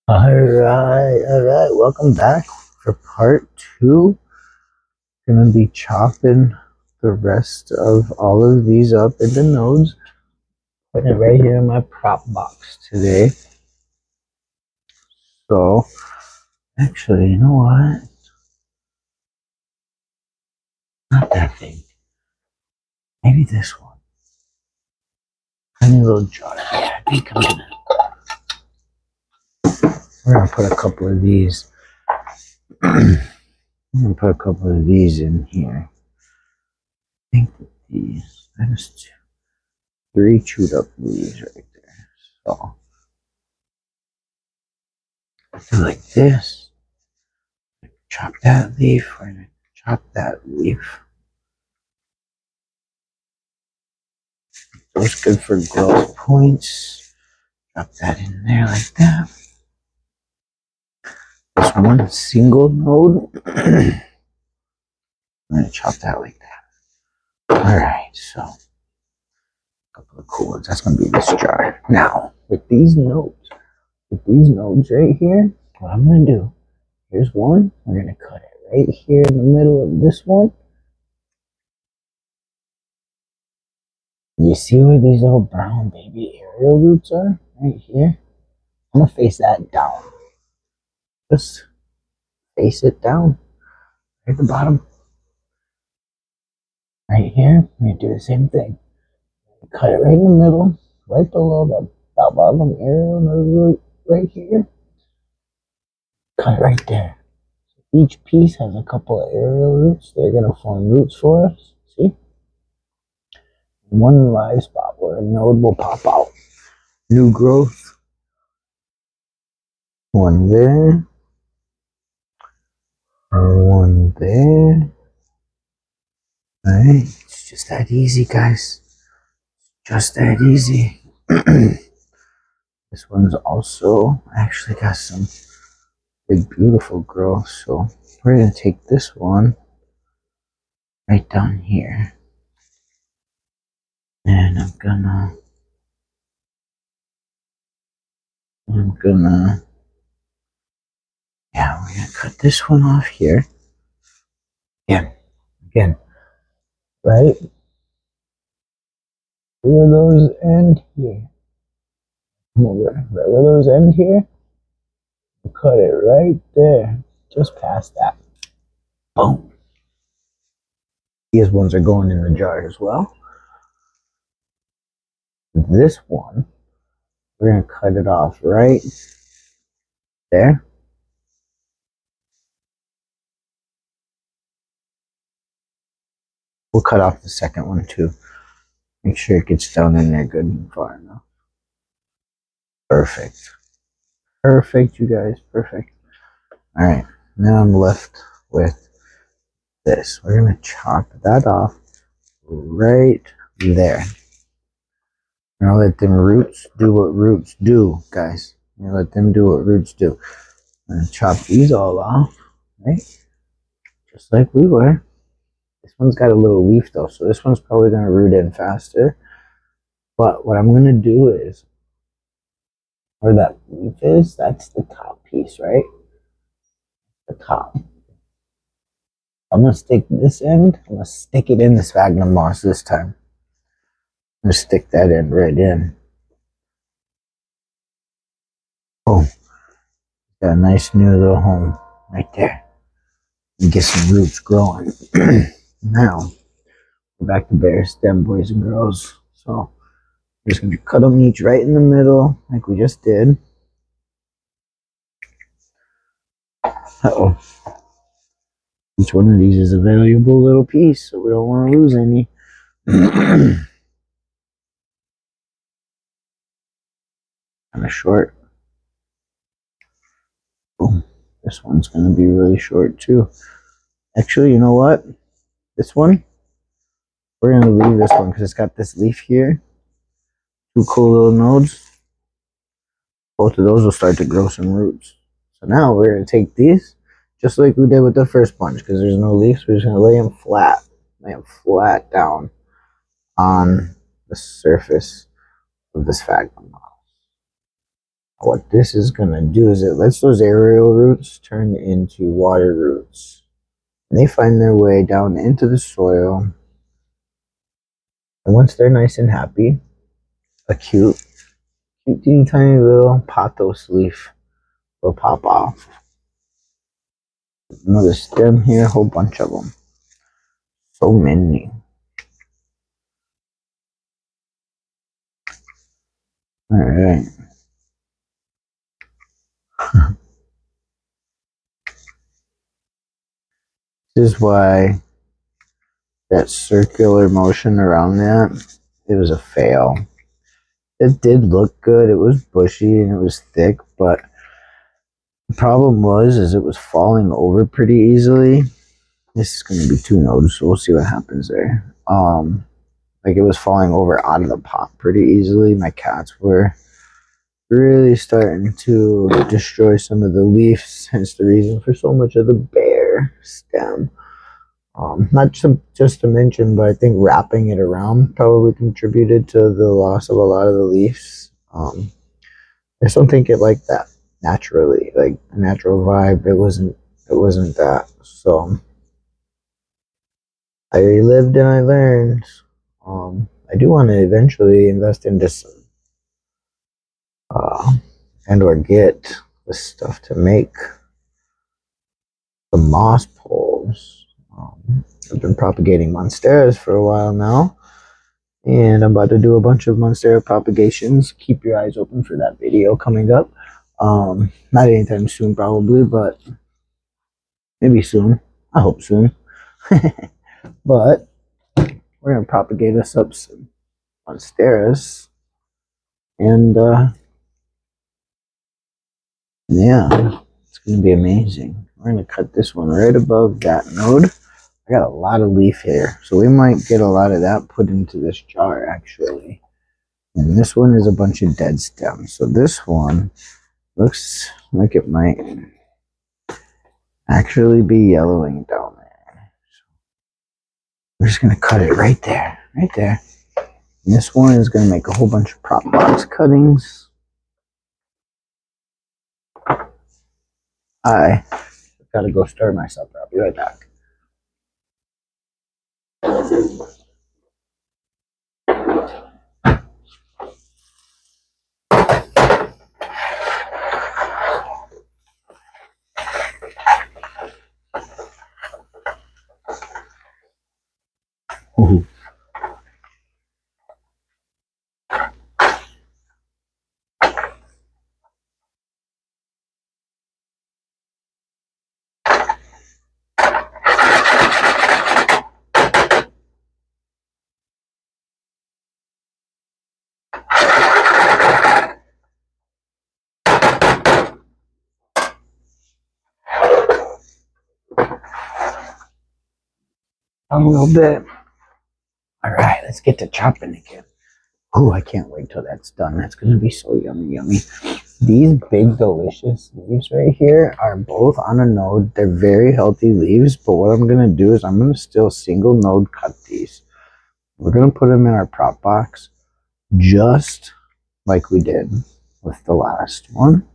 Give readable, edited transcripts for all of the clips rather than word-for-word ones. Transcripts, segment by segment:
All right. Welcome back for part two. Gonna be chopping the rest of all of these up into nodes. Putting it right here in my prop box today. So, actually, you know what? Not that thing. Maybe this one. Tiny little jar. Yeah, I think I'm gonna. We're gonna put a couple of these. I'm gonna put a couple of these in here. I think that these. That is three chewed up leaves right there. So. Do like this. Chop that leaf. We're gonna chop that leaf. Looks good for growth points. Drop that in there like that. This one single node. I'm gonna chop that like that. Alright, so a couple of cool ones. That's gonna be this jar. Now, with these nodes right here, what I'm gonna do, here's one. We're gonna cut it right here in the middle of this one. You see where these little brown baby aerial roots are? Right here. I'm gonna face that down. Just face it down. Right at the bottom. Right here. I'm gonna do the same thing. Cut it right in the middle. Right below the bottom aerial root right here. Cut it right there. Each piece has a couple of aerial roots. They're gonna form roots for us. See? One live spot where a node will pop out. New growth. One there. One there. Alright, it's just that easy, guys. Just that easy. This one's also actually got some big, beautiful growth. So we're going to take this one right down here. And I'm gonna, yeah, we're gonna cut this one off here. Again, right? Where those end here. Come over. Right where those end here. We'll cut it right there. Just past that. Boom. These ones are going in the jar as well. This one, we're gonna cut it off right there. We'll cut off the second one too. Make sure it gets down in there good and far enough. Perfect. Perfect, you guys. Perfect. Alright, now I'm left with this. We're going to chop that off right there. Now let them roots do what roots do, guys. Now let them do what roots do. I'm going to chop these all off, right? Just like we were. This one's got a little leaf though, so this one's probably going to root in faster. But what I'm going to do is, where that leaf is, that's the top piece, right? The top. I'm going to stick this end, I'm going to stick it in the sphagnum moss this time. I'm going to stick that end right in. Boom. Got a nice new little home right there. And get some roots growing. Now, we're back to bare stem, boys and girls. So, we're just going to cut them each right in the middle, like we just did. Uh-oh. Each one of these is a valuable little piece, so we don't want to lose any. Kind of short. Boom. This one's going to be really short too. Actually, you know what? This one, we're going to leave this one because it's got this leaf here. Two cool little nodes. Both of those will start to grow some roots. So now we're going to take these, just like we did with the first bunch, because there's no leaves. We're just going to lay them flat down on the surface of this sphagnum moss. What this is going to do is it lets those aerial roots turn into water roots. And they find their way down into the soil. And once they're nice and happy, a cute, teeny tiny little pothos leaf will pop off. Another stem here, a whole bunch of them. So many. Alright. This is why that circular motion around that, it was a fail. It did look good. It was bushy and it was thick, but the problem is it was falling over pretty easily. This is going to be 2 nodes, so we'll see what happens there. Like it was falling over out of the pot pretty easily. My cats were really starting to destroy some of the leaves, hence the reason for so much of the bare stem. Not just to mention, but I think wrapping it around probably contributed to the loss of a lot of the leaves. I just don't think it like that naturally, like a natural vibe. It wasn't that. So I lived and I learned. I do want to eventually invest into some, and or get the stuff to make the moss poles. I've been propagating monsteras for a while now, and I'm about to do a bunch of monstera propagations. Keep your eyes open for that video coming up. Not anytime soon, probably, but maybe soon. I hope soon. But we're gonna propagate us up some monsteras, and yeah, it's gonna be amazing. We're gonna cut this one right above that node. I got a lot of leaf here, so we might get a lot of that put into this jar actually. And this one is a bunch of dead stems. So this one looks like it might actually be yellowing down there. So we're just gonna cut it right there, right there. And this one is gonna make a whole bunch of prop box cuttings. I gotta go stir myself. I'll be right back. Ooh. A little bit. All right, let's get to chopping again. Oh, I can't wait till that's done. That's going to be so yummy, yummy. These big, delicious leaves right here are both on a node. They're very healthy leaves, but what I'm going to do is I'm going to still single node cut these. We're going to put them in our prop box just like we did with the last one.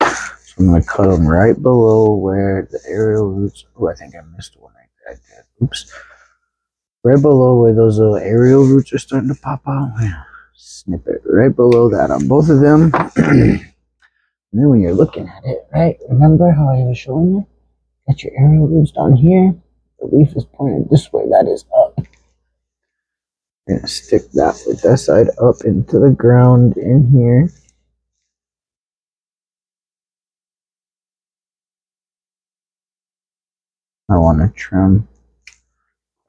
So I'm going to cut them right below where the aerial roots... Oh, I think I missed one right there. I did. Oops. Right below where those little aerial roots are starting to pop out. Snip it right below that on both of them. And then when you're looking at it, right, remember how I was showing you? Got your aerial roots down here. The leaf is pointed this way. That is up. You're going to stick that with that side up into the ground in here. I want to trim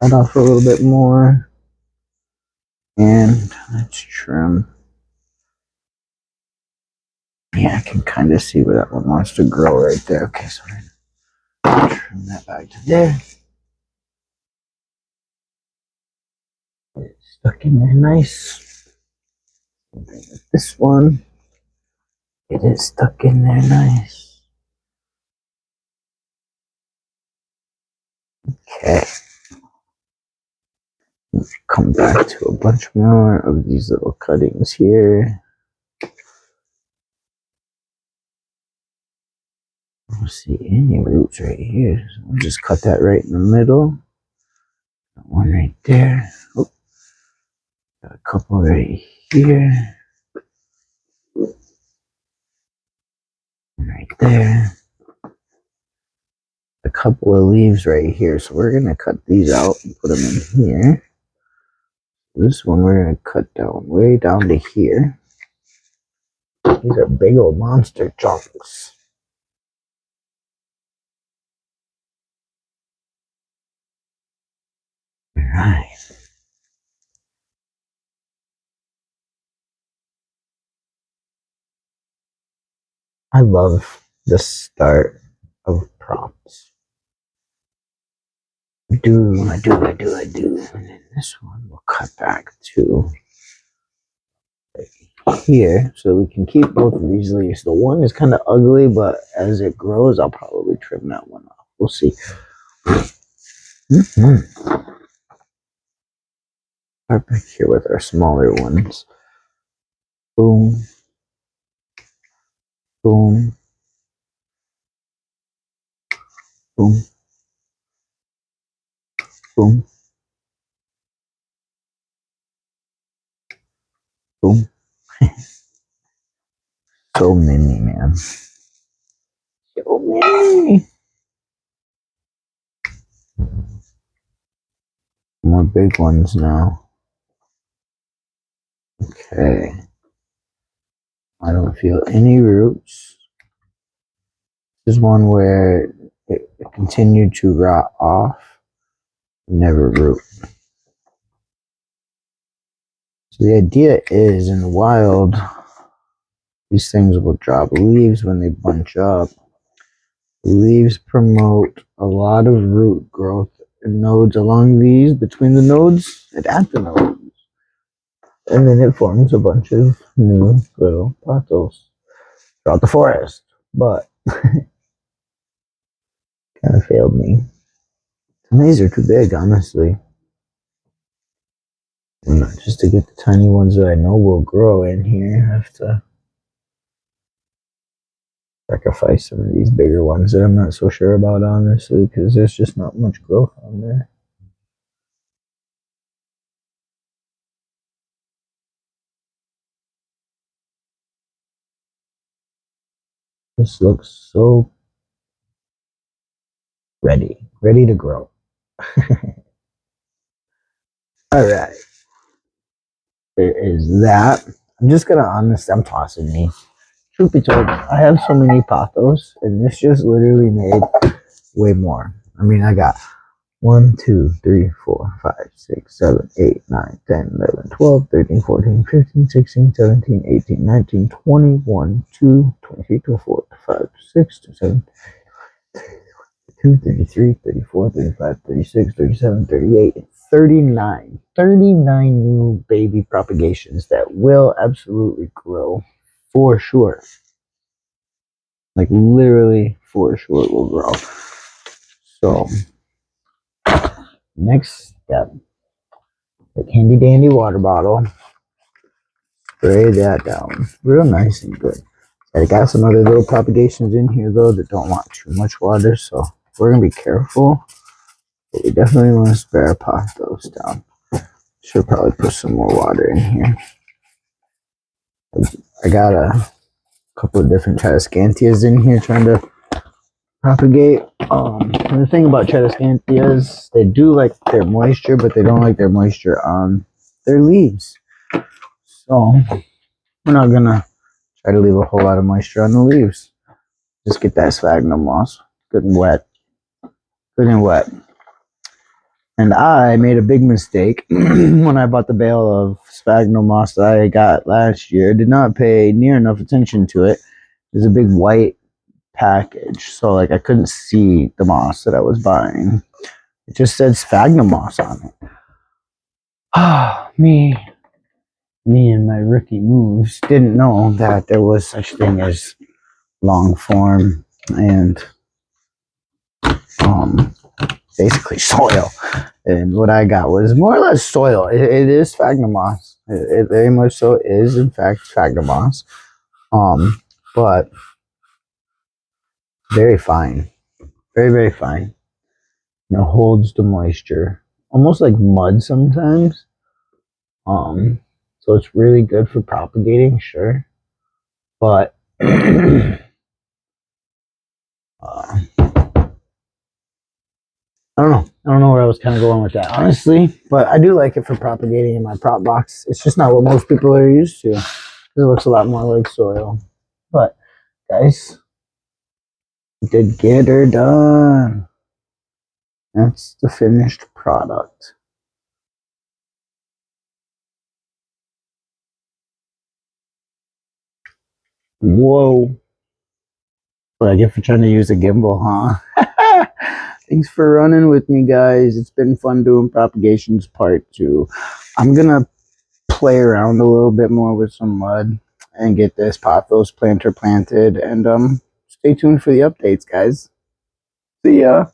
that off a little bit more. And let's trim. Yeah, I can kind of see where that one wants to grow right there. Okay, so we're going to trim that back to there. It's stuck in there nice. With this one, it is stuck in there nice. Okay. Let's come back to a bunch more of these little cuttings here. don't see any roots right here. So I'll just cut that right in the middle. Got one right there. Oh, got a couple right here. Right there. A couple of leaves right here. So we're going to cut these out and put them in here. This one we're going to cut down way down to here. These are big old monster chunks. Alright. I love the start of props. I do. And then this one we'll cut back to here so we can keep both of these leaves. The one is kind of ugly, but as it grows, I'll probably trim that one off. We'll see. Start back here with our smaller ones. Boom. Boom. Boom. Boom. Boom. So many, man. So many. More big ones now. Okay. I don't feel any roots. This is one where it continued to rot off. Never root. So the idea is in the wild, these things will drop leaves when they bunch up. Leaves promote a lot of root growth in nodes along these, between the nodes and at the nodes. And then it forms a bunch of new little pothos throughout the forest. But kind of failed me. And these are too big, honestly. And just to get the tiny ones that I know will grow in here, I have to sacrifice some of these bigger ones that I'm not so sure about, honestly, because there's just not much growth on there. This looks so ready to grow. All right, there is that. I'm just gonna I'm tossing these. Truth be told, I have so many pothos, and this just literally made way more. I mean, I got 1, 2, 3, 4, 5, 6, 7, 8, 9, 10, 11, 12, 13, 14, 15, 16, 17, 18, 19, 20, 1, 2, 23, 24, 25, 6, 7, 32, 33, 34, 35, 36, 37, 38, 39. 39 new baby propagations that will absolutely grow for sure. Like literally for sure will grow. So next step, the handy dandy water bottle. Spray that down real nice and good. I got some other little propagations in here though that don't want too much water, so we're gonna be careful. But we definitely want to spray our pothos down. Should probably put some more water in here. I got a couple of different Tradescantias in here trying to propagate. And the thing about Tradescantias, they do like their moisture, but they don't like their moisture on their leaves. So we're not gonna try to leave a whole lot of moisture on the leaves. Just get that sphagnum moss good and wet. Good and wet. And I made a big mistake when I bought the bale of sphagnum moss that I got last year. Did not pay near enough attention to it. There's a big white package, so like I couldn't see the moss that I was buying. It just said sphagnum moss on it. Ah, me and my rookie moves didn't know that there was such thing as long form and basically soil. And what I got was more or less soil. It is sphagnum moss. It very much so is, in fact, sphagnum moss. But very fine, very, very fine. And it holds the moisture, almost like mud sometimes. So it's really good for propagating, sure, but uh, I don't know. I don't know where I was kind of going with that, honestly. But I do like it for propagating in my prop box. It's just not what most people are used to. It looks a lot more like soil. But guys, we did get her done. That's the finished product. Whoa. What I get for trying to use a gimbal, huh? Thanks for running with me, guys. It's been fun doing propagations part 2. I'm gonna play around a little bit more with some mud and get this pothos planter planted, and stay tuned for the updates, guys. See ya.